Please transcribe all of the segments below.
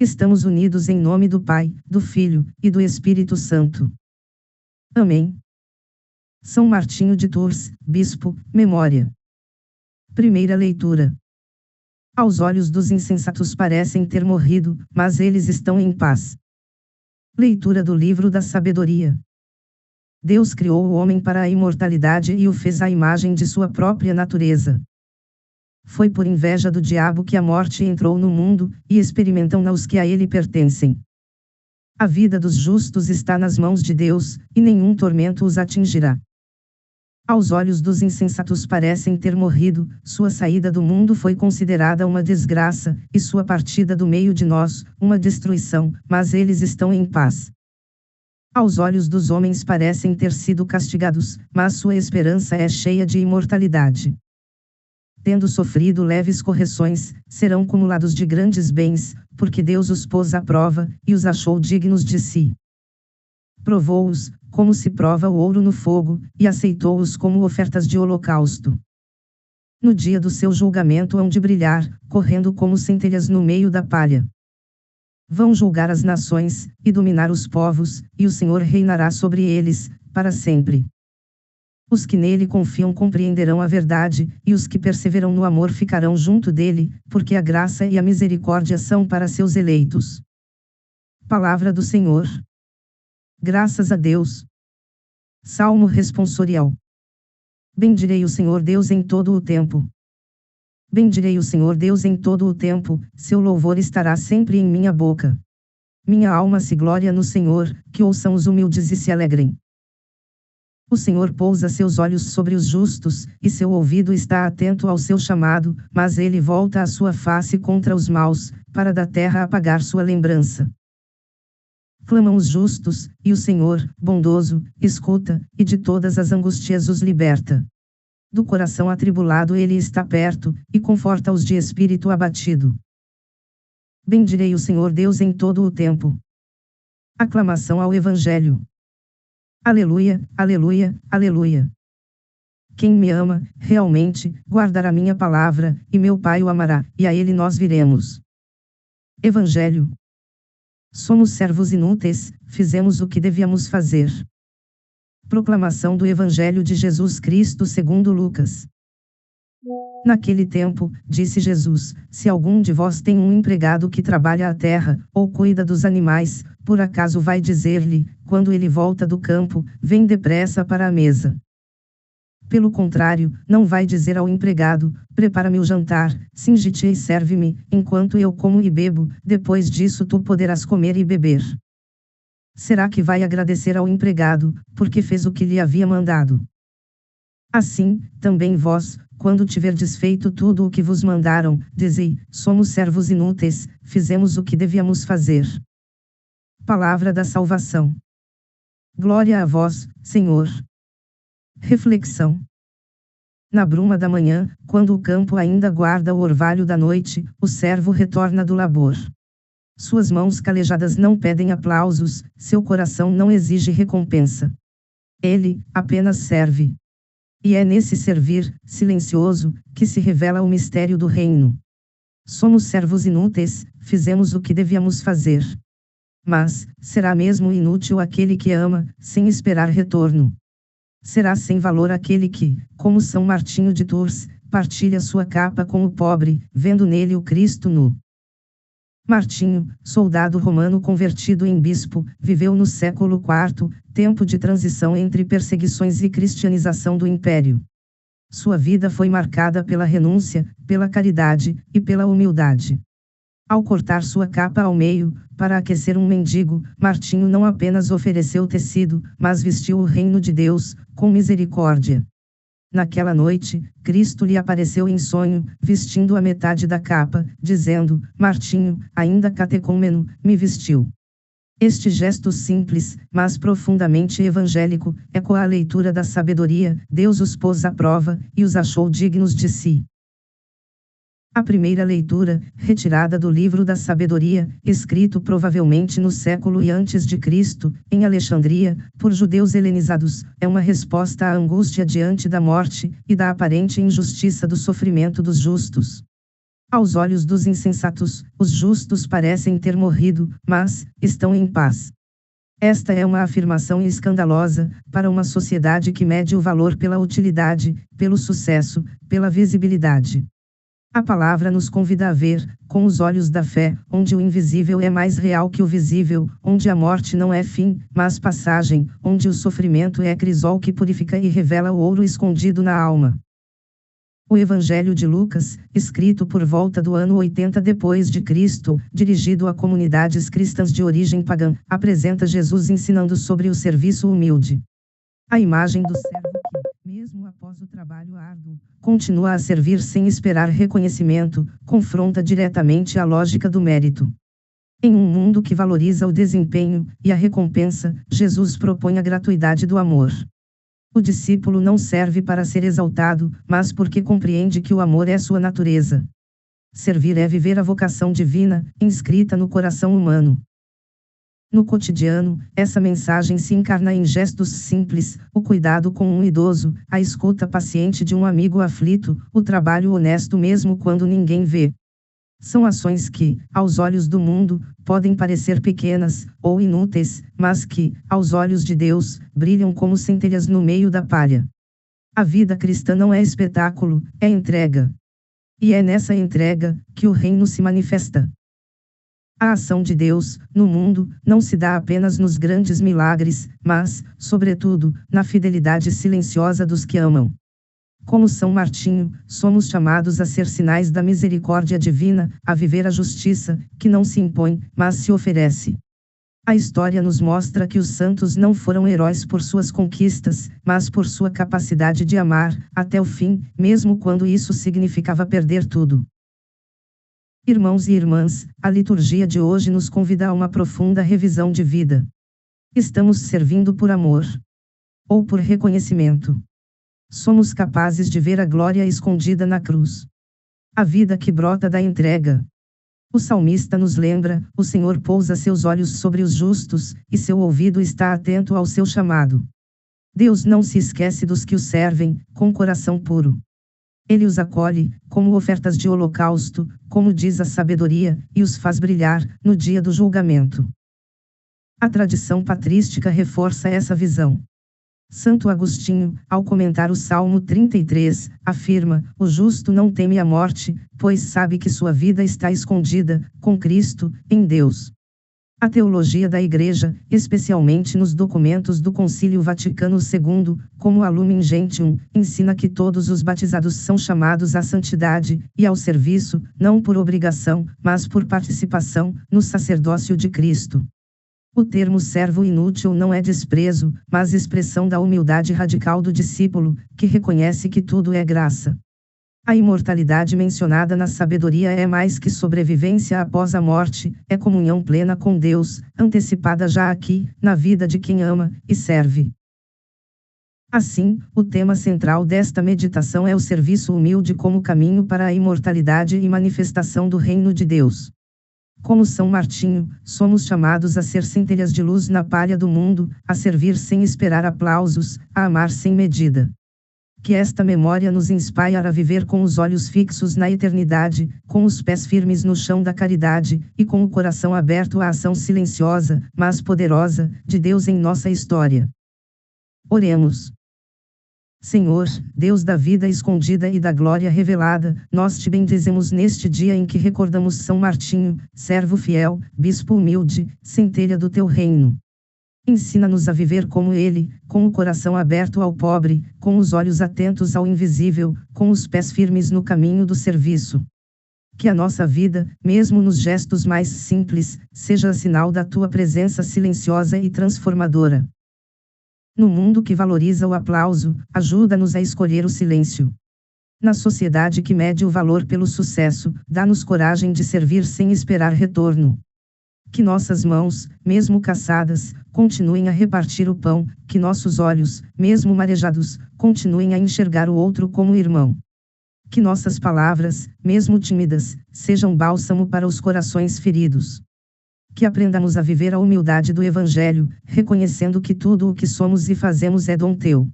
Estamos unidos em nome do Pai, do Filho, e do Espírito Santo. Amém. São Martinho de Tours, Bispo, memória. Primeira leitura. Aos olhos dos insensatos parecem ter morrido, mas eles estão em paz. Leitura do livro da sabedoria. Deus criou o homem para a imortalidade e o fez à imagem de sua própria natureza. Foi por inveja do diabo que a morte entrou no mundo, e experimentam-na os que a ele pertencem. A vida dos justos está nas mãos de Deus, e nenhum tormento os atingirá. Aos olhos dos insensatos parecem ter morrido, sua saída do mundo foi considerada uma desgraça, e sua partida do meio de nós, uma destruição, mas eles estão em paz. Aos olhos dos homens parecem ter sido castigados, mas sua esperança é cheia de imortalidade. Tendo sofrido leves correções, serão cumulados de grandes bens, porque Deus os pôs à prova, e os achou dignos de si. Provou-os, como se prova o ouro no fogo, e aceitou-os como ofertas de holocausto. No dia do seu julgamento hão de brilhar, correndo como centelhas no meio da palha. Vão julgar as nações, e dominar os povos, e o Senhor reinará sobre eles, para sempre. Os que nele confiam compreenderão a verdade, e os que perseveram no amor ficarão junto dele, porque a graça e a misericórdia são para seus eleitos. Palavra do Senhor. Graças a Deus. Salmo responsorial. Bendirei o Senhor Deus em todo o tempo. Bendirei o Senhor Deus em todo o tempo, seu louvor estará sempre em minha boca. Minha alma se gloria no Senhor, que ouçam os humildes e se alegrem. O Senhor pousa seus olhos sobre os justos, e seu ouvido está atento ao seu chamado, mas ele volta a sua face contra os maus, para da terra apagar sua lembrança. Clamam os justos, e o Senhor, bondoso, escuta, e de todas as angústias os liberta. Do coração atribulado ele está perto, e conforta os de espírito abatido. Bendirei o Senhor Deus em todo o tempo. Aclamação ao Evangelho. Aleluia, aleluia, aleluia. Quem me ama, realmente, guardará minha palavra, e meu Pai o amará, e a ele nós viremos. Evangelho. Somos servos inúteis, fizemos o que devíamos fazer. Proclamação do Evangelho de Jesus Cristo segundo Lucas. Naquele tempo, disse Jesus, se algum de vós tem um empregado que trabalha a terra, ou cuida dos animais, por acaso vai dizer-lhe, quando ele volta do campo, vem depressa para a mesa. Pelo contrário, não vai dizer ao empregado, prepara-me o jantar, cinge-te e serve-me, enquanto eu como e bebo, depois disso tu poderás comer e beber. Será que vai agradecer ao empregado, porque fez o que lhe havia mandado? Assim, também vós, quando tiverdes feito tudo o que vos mandaram, dizei, somos servos inúteis, fizemos o que devíamos fazer. Palavra da salvação. Glória a vós, Senhor. Reflexão. Na bruma da manhã, quando o campo ainda guarda o orvalho da noite, o servo retorna do labor. Suas mãos calejadas não pedem aplausos, seu coração não exige recompensa. Ele, apenas serve. E é nesse servir, silencioso, que se revela o mistério do reino. Somos servos inúteis, fizemos o que devíamos fazer. Mas, será mesmo inútil aquele que ama, sem esperar retorno? Será sem valor aquele que, como São Martinho de Tours, partilha sua capa com o pobre, vendo nele o Cristo nu? Martinho, soldado romano convertido em bispo, viveu no século IV, tempo de transição entre perseguições e cristianização do império. Sua vida foi marcada pela renúncia, pela caridade, e pela humildade. Ao cortar sua capa ao meio, para aquecer um mendigo, Martinho não apenas ofereceu tecido, mas vestiu o reino de Deus, com misericórdia. Naquela noite, Cristo lhe apareceu em sonho, vestindo a metade da capa, dizendo, Martinho, ainda catecúmeno, me vestiu. Este gesto simples, mas profundamente evangélico, ecoa a leitura da sabedoria, Deus os pôs à prova, e os achou dignos de si. A primeira leitura, retirada do livro da sabedoria, escrito provavelmente no século e antes de Cristo, em Alexandria, por judeus helenizados, é uma resposta à angústia diante da morte, e da aparente injustiça do sofrimento dos justos. Aos olhos dos insensatos, os justos parecem ter morrido, mas estão em paz. Esta é uma afirmação escandalosa para uma sociedade que mede o valor pela utilidade, pelo sucesso, pela visibilidade. A palavra nos convida a ver, com os olhos da fé, onde o invisível é mais real que o visível, onde a morte não é fim, mas passagem, onde o sofrimento é crisol que purifica e revela o ouro escondido na alma. O Evangelho de Lucas, escrito por volta do ano 80 depois de Cristo, dirigido a comunidades cristãs de origem pagã, apresenta Jesus ensinando sobre o serviço humilde. A imagem do servo que, mesmo após o trabalho árduo, continua a servir sem esperar reconhecimento, confronta diretamente a lógica do mérito. Em um mundo que valoriza o desempenho e a recompensa, Jesus propõe a gratuidade do amor. O discípulo não serve para ser exaltado, mas porque compreende que o amor é sua natureza. Servir é viver a vocação divina, inscrita no coração humano. No cotidiano, essa mensagem se encarna em gestos simples: o cuidado com um idoso, a escuta paciente de um amigo aflito, o trabalho honesto mesmo quando ninguém vê. São ações que, aos olhos do mundo, podem parecer pequenas ou inúteis, mas que, aos olhos de Deus, brilham como centelhas no meio da palha. A vida cristã não é espetáculo, é entrega. E é nessa entrega que o reino se manifesta. A ação de Deus, no mundo, não se dá apenas nos grandes milagres, mas, sobretudo, na fidelidade silenciosa dos que amam. Como São Martinho, somos chamados a ser sinais da misericórdia divina, a viver a justiça, que não se impõe, mas se oferece. A história nos mostra que os santos não foram heróis por suas conquistas, mas por sua capacidade de amar, até o fim, mesmo quando isso significava perder tudo. Irmãos e irmãs, a liturgia de hoje nos convida a uma profunda revisão de vida. Estamos servindo por amor? Ou por reconhecimento? Somos capazes de ver a glória escondida na cruz. A vida que brota da entrega. O salmista nos lembra: o Senhor pousa seus olhos sobre os justos, e seu ouvido está atento ao seu chamado. Deus não se esquece dos que o servem, com coração puro. Ele os acolhe, como ofertas de holocausto, como diz a sabedoria, e os faz brilhar, no dia do julgamento. A tradição patrística reforça essa visão. Santo Agostinho, ao comentar o Salmo 33, afirma: o justo não teme a morte, pois sabe que sua vida está escondida, com Cristo, em Deus. A teologia da Igreja, especialmente nos documentos do Concílio Vaticano II, como a Lumen Gentium, ensina que todos os batizados são chamados à santidade e ao serviço, não por obrigação, mas por participação, no sacerdócio de Cristo. O termo servo inútil não é desprezo, mas expressão da humildade radical do discípulo, que reconhece que tudo é graça. A imortalidade mencionada na sabedoria é mais que sobrevivência após a morte, é comunhão plena com Deus, antecipada já aqui, na vida de quem ama e serve. Assim, o tema central desta meditação é o serviço humilde como caminho para a imortalidade e manifestação do reino de Deus. Como São Martinho, somos chamados a ser centelhas de luz na palha do mundo, a servir sem esperar aplausos, a amar sem medida. Que esta memória nos inspire a viver com os olhos fixos na eternidade, com os pés firmes no chão da caridade, e com o coração aberto à ação silenciosa, mas poderosa, de Deus em nossa história. Oremos. Senhor, Deus da vida escondida e da glória revelada, nós te bendizemos neste dia em que recordamos São Martinho, servo fiel, bispo humilde, centelha do teu reino. Ensina-nos a viver como ele, com o coração aberto ao pobre, com os olhos atentos ao invisível, com os pés firmes no caminho do serviço. Que a nossa vida, mesmo nos gestos mais simples, seja sinal da tua presença silenciosa e transformadora. No mundo que valoriza o aplauso, ajuda-nos a escolher o silêncio. Na sociedade que mede o valor pelo sucesso, dá-nos coragem de servir sem esperar retorno. Que nossas mãos, mesmo cansadas, continuem a repartir o pão, que nossos olhos, mesmo marejados, continuem a enxergar o outro como irmão. Que nossas palavras, mesmo tímidas, sejam bálsamo para os corações feridos. Que aprendamos a viver a humildade do Evangelho, reconhecendo que tudo o que somos e fazemos é dom teu.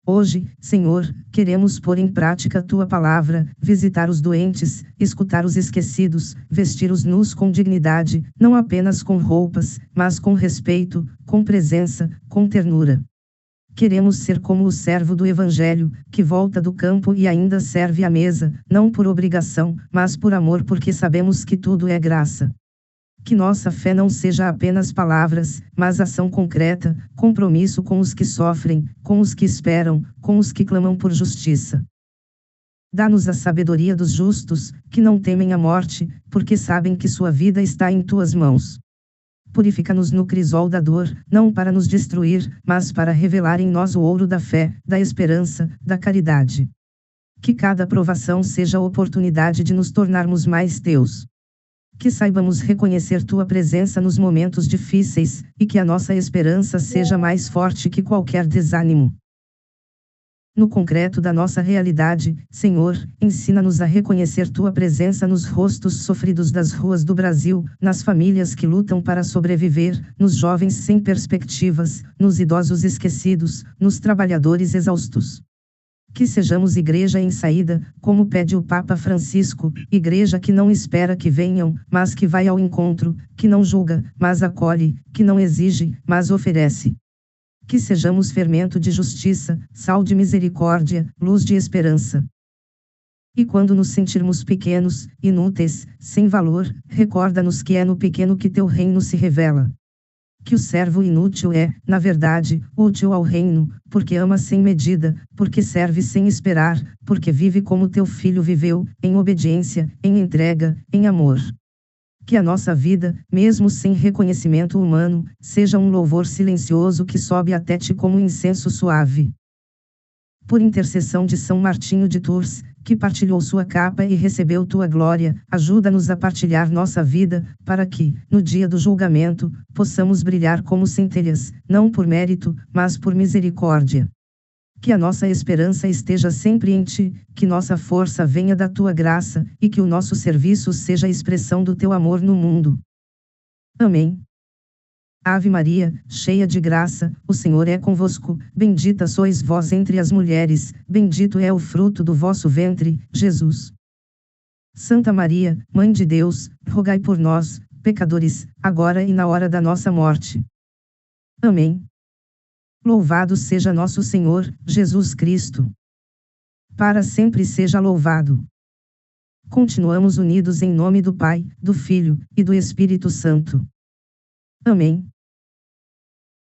Hoje, Senhor, queremos pôr em prática tua palavra, visitar os doentes, escutar os esquecidos, vestir os nus com dignidade, não apenas com roupas, mas com respeito, com presença, com ternura. Queremos ser como o servo do Evangelho, que volta do campo e ainda serve à mesa, não por obrigação, mas por amor, porque sabemos que tudo é graça. Que nossa fé não seja apenas palavras, mas ação concreta, compromisso com os que sofrem, com os que esperam, com os que clamam por justiça. Dá-nos a sabedoria dos justos, que não temem a morte, porque sabem que sua vida está em tuas mãos. Purifica-nos no crisol da dor, não para nos destruir, mas para revelar em nós o ouro da fé, da esperança, da caridade. Que cada provação seja a oportunidade de nos tornarmos mais teus. Que saibamos reconhecer tua presença nos momentos difíceis, e que a nossa esperança seja mais forte que qualquer desânimo. No concreto da nossa realidade, Senhor, ensina-nos a reconhecer tua presença nos rostos sofridos das ruas do Brasil, nas famílias que lutam para sobreviver, nos jovens sem perspectivas, nos idosos esquecidos, nos trabalhadores exaustos. Que sejamos igreja em saída, como pede o Papa Francisco, igreja que não espera que venham, mas que vai ao encontro, que não julga, mas acolhe, que não exige, mas oferece. Que sejamos fermento de justiça, sal de misericórdia, luz de esperança. E quando nos sentirmos pequenos, inúteis, sem valor, recorda-nos que é no pequeno que teu reino se revela. Que o servo inútil é, na verdade, útil ao reino, porque ama sem medida, porque serve sem esperar, porque vive como teu filho viveu, em obediência, em entrega, em amor. Que a nossa vida, mesmo sem reconhecimento humano, seja um louvor silencioso que sobe até ti como um incenso suave. Por intercessão de São Martinho de Tours, que partilhou sua capa e recebeu tua glória, ajuda-nos a partilhar nossa vida, para que, no dia do julgamento, possamos brilhar como centelhas, não por mérito, mas por misericórdia. Que a nossa esperança esteja sempre em ti, que nossa força venha da tua graça, e que o nosso serviço seja a expressão do teu amor no mundo. Amém. Ave Maria, cheia de graça, o Senhor é convosco, bendita sois vós entre as mulheres, bendito é o fruto do vosso ventre, Jesus. Santa Maria, Mãe de Deus, rogai por nós, pecadores, agora e na hora da nossa morte. Amém. Louvado seja nosso Senhor, Jesus Cristo. Para sempre seja louvado. Continuamos unidos em nome do Pai, do Filho, e do Espírito Santo. Amém.